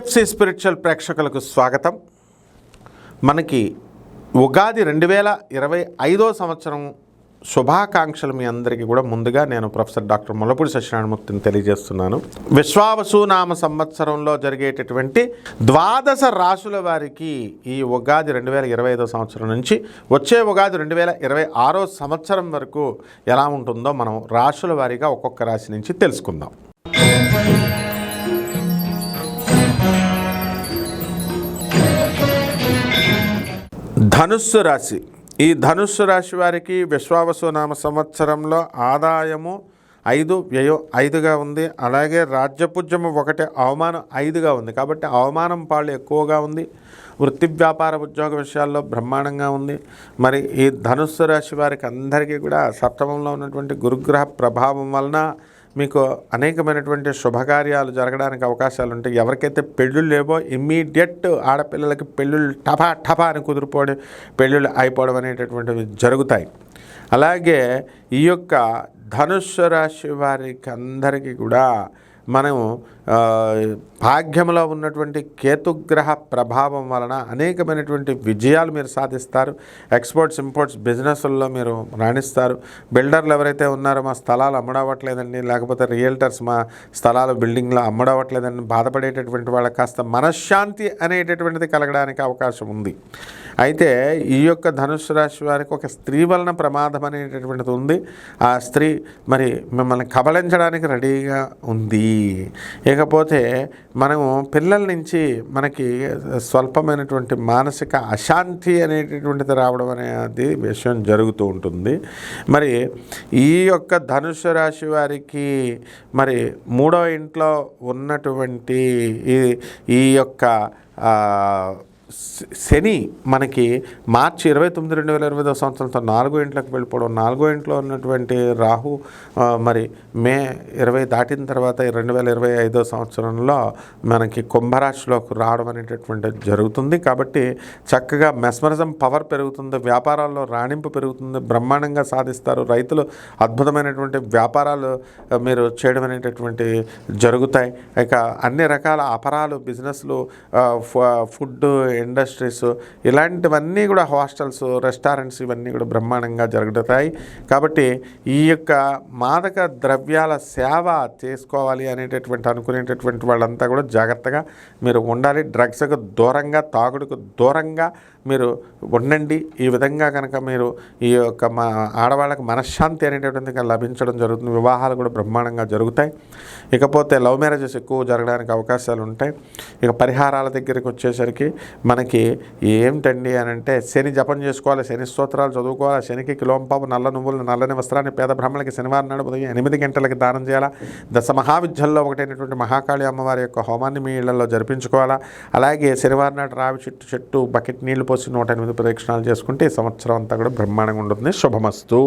HFC spiritual ప్రేక్షకులకు స్వాగతం. మనకి ఉగాది 2025 సంవత్సరం శుభాకాంక్షలు మీ అందరికీ కూడా ముందుగా నేను ప్రొఫెసర్ డాక్టర్ ముల్లపూడి సత్యనారాయణమూర్తిని తెలియజేస్తున్నాను. విశ్వావసు నామ సంవత్సరంలో జరిగేటటువంటి ద్వాదశ రాశుల వారికి ఈ ఉగాది 2025 సంవత్సరం నుంచి వచ్చే ఉగాది 2026 సంవత్సరం వరకు ఎలా ఉంటుందో మనం రాశుల వారీగా ఒక్కొక్క రాశి నుంచి తెలుసుకుందాం. ధనుస్సు రాశి. ఈ ధనుస్సు రాశి వారికి విశ్వావసు నామ సంవత్సరంలో ఆదాయము 5, వ్యయం 5గా ఉంది. అలాగే రాజ్యపూజ్యము 1, అవమానం 5గా ఉంది. కాబట్టి అవమానం పాళ్ళు ఎక్కువగా ఉంది. వృత్తి వ్యాపార ఉద్యోగ విషయాల్లో బ్రహ్మాండంగా ఉంది. మరి ఈ ధనుస్సు రాశి వారికి అందరికీ కూడా సప్తమంలో ఉన్నటువంటి గురుగ్రహ ప్రభావం వలన మీకు అనేకమైనటువంటి శుభకార్యాలు జరగడానికి అవకాశాలు ఉంటాయి. ఎవరికైతే పెళ్ళిళ్ళు లేవో ఇమ్మీడియట్ ఆడపిల్లలకి పెళ్ళిళ్ళు టపా అని కుదిరిపోవడం, పెళ్ళిళ్ళు అయిపోవడం అనేటటువంటివి జరుగుతాయి. అలాగే ఈ యొక్క ధనుస్సు రాశి వారికి అందరికీ కూడా మనం భాగ్యంలో ఉన్నటువంటి కేతుగ్రహ ప్రభావం వలన అనేకమైనటువంటి విజయాలు మీరు సాధిస్తారు. ఎక్స్పోర్ట్స్ ఇంపోర్ట్స్ బిజినెస్ల్లో మీరు రాణిస్తారు. బిల్డర్లు ఎవరైతే ఉన్నారో మా స్థలాలు అమ్మడవట్లేదండి, లేకపోతే రియల్టర్స్ మా స్థలాలు బిల్డింగ్లో అమ్మడవట్లేదండి బాధపడేటటువంటి వాళ్ళకి కాస్త మనశ్శాంతి అనేటటువంటిది కలగడానికి అవకాశం ఉంది. అయితే ఈ యొక్క ధనుస్సు రాశి వారికి ఒక స్త్రీ వలన ప్రమాదం అనేటటువంటిది ఉంది. ఆ స్త్రీ మరి మిమ్మల్ని కబళించడానికి రెడీగా ఉంది. ఇకపోతే మనము పిల్లల నుంచి మనకి స్వల్పమైనటువంటి మానసిక అశాంతి అనేటటువంటిది రావడం అనేది విషయం జరుగుతూ ఉంటుంది. మరి ఈ యొక్క ధనుస్సు రాశి వారికి మరి 3వ ఇంట్లో ఉన్నటువంటి ఈ యొక్క శని మనకి మార్చి 29, 2025 సంవత్సరంతో 4వ ఇంట్లోకి వెళ్ళిపోవడం, 4వ ఇంట్లో ఉన్నటువంటి రాహు మరి మే 20 దాటిన తర్వాత 2025 సంవత్సరంలో మనకి కుంభరాశిలోకి రావడం అనేటటువంటిది జరుగుతుంది. కాబట్టి చక్కగా మెస్మరిజం పవర్ పెరుగుతుంది, వ్యాపారాల్లో రాణింపు పెరుగుతుంది, బ్రహ్మాండంగా సాధిస్తారు. రైతులు అద్భుతమైనటువంటి వ్యాపారాలు మీరు చేయడం అనేటటువంటి జరుగుతాయి. ఇక అన్ని రకాల అపరాలు, బిజినెస్లు, ఫుడ్ ఇండస్ట్రీస్ ఇలాంటివన్నీ కూడా హాస్టల్స్, రెస్టారెంట్స్ ఇవన్నీ కూడా బ్రహ్మాండంగా జరుగుతాయి. కాబట్టి ఈ యొక్క మాదక ద్రవ్యాల సేవ చేసుకోవాలి అనేటటువంటి అనుకునేటటువంటి వాళ్ళంతా కూడా జాగ్రత్తగా మీరు ఉండాలి. డ్రగ్స్కు దూరంగా, తాగుడుకు దూరంగా మీరు ఉండండి. ఈ విధంగా కనుక మీరు ఈ యొక్క ఆడవాళ్ళకి మనశ్శాంతి అనేటటువంటిది లభించడం జరుగుతుంది. వివాహాలు కూడా బ్రహ్మాండంగా జరుగుతాయి. ఇకపోతే లవ్ మ్యారేజెస్ ఎక్కువ జరగడానికి అవకాశాలు ఉంటాయి. ఇక పరిహారాల దగ్గరికి వచ్చేసరికి మనకి ఏమిటండి అని అంటే శని జపం చేసుకోవాలి, శని స్తోత్రాలు చదువుకోవాలి, శనికి కిలోంపావు నల్ల నువ్వులు, నల్లని వస్త్రాన్ని పేద బ్రాహ్మణులకి శనివారం నాడు ఉదయం 8 గంటలకి దానం చేయాలా. దశ మహావిద్యల్లో ఒకటైనటువంటి మహాకాళి అమ్మవారి యొక్క హోమాన్ని మీ ఇళ్లలో జరిపించుకోవాలా. అలాగే శనివారం నాడు రావి చెట్టు బకెట్ నీళ్లు పోసి 108 ప్రదక్షిణాలు చేసుకుంటే ఈ సంవత్సరం అంతా కూడా బ్రహ్మాండంగా ఉంటుంది. శుభమస్తు.